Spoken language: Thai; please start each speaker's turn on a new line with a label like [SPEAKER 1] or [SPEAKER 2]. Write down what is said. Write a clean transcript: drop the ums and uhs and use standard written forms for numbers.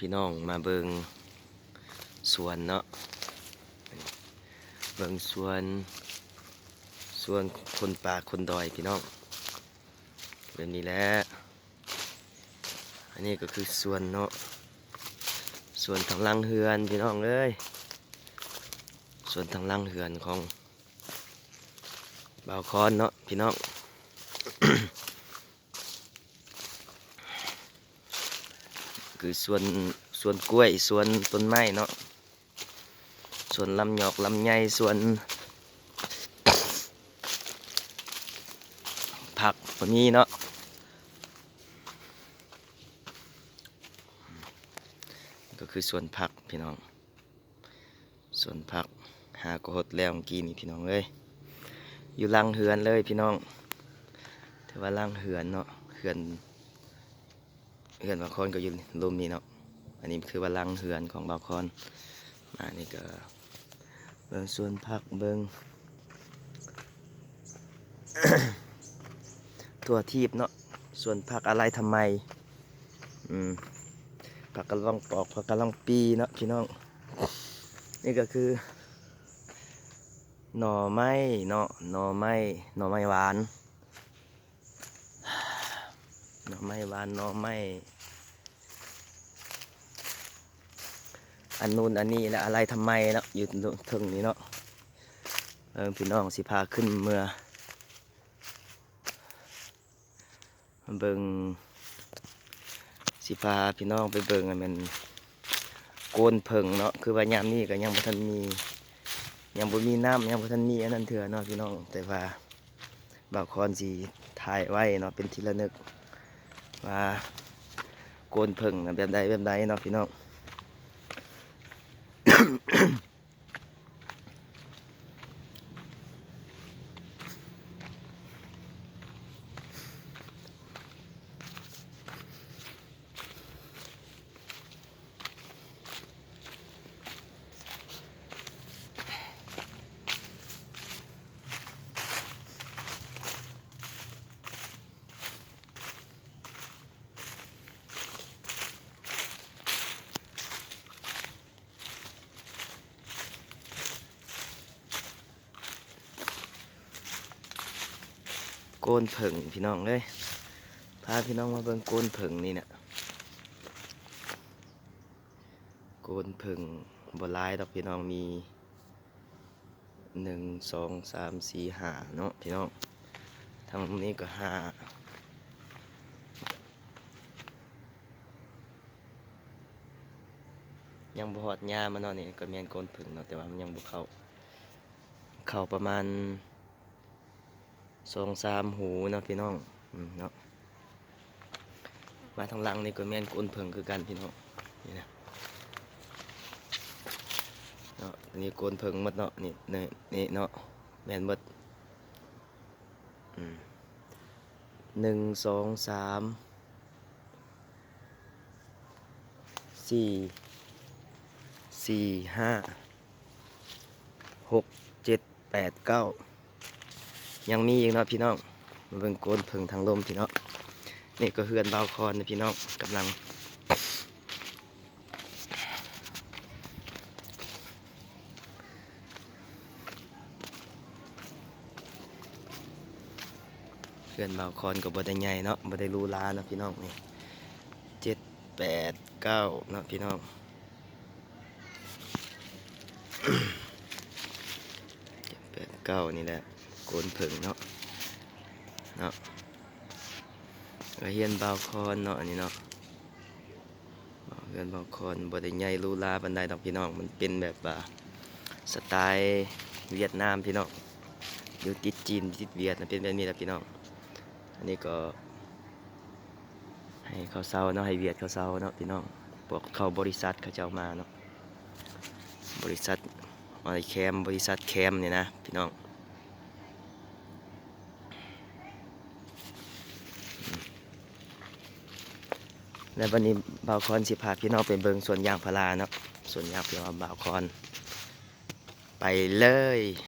[SPEAKER 1] พี่น้องมาเบิงสวนเนาะเบิงสวนคนป่าคนดอยพี่น้องแบบนี้แหละอันนี้ก็คือสวนเนาะสวนทางหลังเฮือนพี่น้องเอ้ยสวนทางหลังเฮือนของบ่าวคอนเนาะพี่น้อง คือสวนกล้วยสวนต้นไม้เนาะสวนลำหยอกลำไยสวนผักก็มีเนาะก็คือสวนผักพี่น้องสวนผักหากหดแล้วเมื่อกี้นี่พี่น้องเอ้ยอยู่หลังเฮือนเลยพี่น้องถือว่าหลังเฮือนเนาะเฮือนบางคนก็อยู่รุมนี่เนาะอันนี้คือว่าหลังเฮือนของบางคนมานี่ก็เบิ่งสวนผักเบิ่ง ทั่วทีบเนาะส่วนผักอะไรทำไมผักกะหล่องปอกผักกะหล่องปีเนาะพี่น้องนี่ก็คือหน่อไม้เนาะหน่อไม้หวานหน่อไม้หวานหน่อไม้อันนู้นอันนี้และอะไรทำไมเนาะอยู่ถึงนี้เนาะพี่น้องสิพาขึ้นเมื่อเบิ่งสิพาพี่น้องไปเบิ่งมันโกนเพิ่งเนาะคือว่ายามนี้ก็ยังบ่ทันมียังบ่มีน้ำยังบ่ทันมีอันนั้นเถื่อเนาะพี่น้องแต่ว่าบ่าวคอนสิถ่ายไว้เนาะเป็นที่ระลึกว่าโกนเพิ่งแบบใดเนาะพี่น้อง โกนเพิ่งพี่น้องเลยพาพี่น้องมาเบิ่งโกนเพิ่งนี่เนี่ยโกนเพิ่งบ่หลายดอกพี่น้องมี1 2 3 4 5เนาะพี่น้องทางนี้ก็5ยังบ่ฮอดหญ้ามันเนาะนี่ก็แม่นโกนเพิ่งเนาะแต่ว่ามันยังบ่เข้าประมาณ2-3 หูเนาะพี่น้องเนาะมาทางหลังนี่ก็แม่นโกนเพิ่งคือกันพี่น้องนี่นะเนาะนี่โกนเพิ่งหมดเนาะนี่เนาะแม่นหมด1 2 3 4 5 6 7 8 9ยังมีอีกเนาะพี่น้องมาเบิ่งโกนเพิ่งทางลมพี่น้องนี่ก็เฮือนบ่าวคอนนะพี่น้องกำลังเฮือนบ่าวคอนก็บ่ได้ใหญ่เนาะบ่ได้หรูหราเนาะพี่น้องนี่7 8 9เนาะพี่น้อง7 8 9นี่แหละโกนเพิ่งเนาะก็เฮือนบ่าวคอนเนาะอันนี้เนาะเฮือนบ่าวคอนบ่ได้ใหญ่หรูหราปานใดดอกพี่น้องมันเป็นแบบว่าสไตล์เวียดนามพี่น้องอยู่ติดจีนติดเวียดนะเป็นแบบนี้แหละพี่น้องอันนี้ก็ให้เขาเซาเนาะให้เวียดเขาเซาเนาะพี่น้องพวกเขาบริษัทเขาจะเอามาเนาะบริษัทอะไรแคมบริษัทแคมเนี่ยนะพี่น้องและวันนี้บ่าวคอนสิพาพี่น้องไปเบิ่งสวนยางพาราเนาะสวนยางพาราบ่าวคอนไปเลย